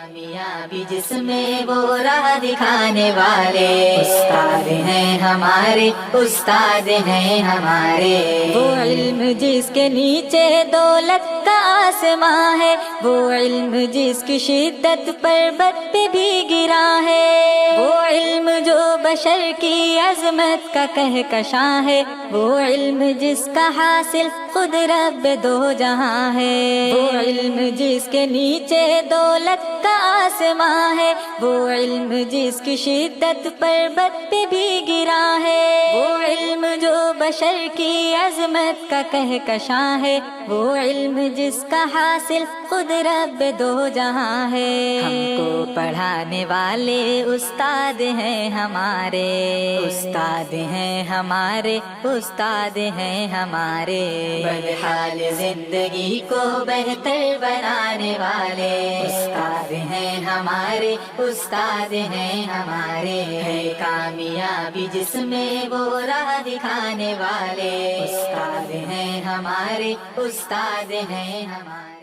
کامیابی جس میں وہ راہ دکھانے والے استاد ہیں ہمارے، استاد ہیں ہمارے۔ وہ علم جس کے نیچے دولت کا آسماں ہے، وہ علم جس کی شدت پربت پہ بھی گرا ہے، وہ علم جو بشر کی عظمت کا کہکشاں ہے، وہ علم جس کا حاصل خود رب دو جہاں ہے، وہ علم جس کے نیچے دولت کا آسماں ہے، وہ علم جس کی شدت پربت پہ بھی گرا ہے، وہ علم جو بشر کی عظمت کا کہکشاں ہے، وہ علم جس کا حاصل خود رب دو جہاں ہے۔ ہم کو پڑھانے والے استاد ہیں ہمارے، استاد ہیں ہمارے، استاد ہیں ہمارے۔ بدحال زندگی کو بہتر بنانے والے استاد ہیں ہمارے، استاد ہیں ہمارے۔ ہے کامیابی جس میں وہ راہ دکھانے والے استاد ہیں ہمارے، استاد ہیں ہمارے۔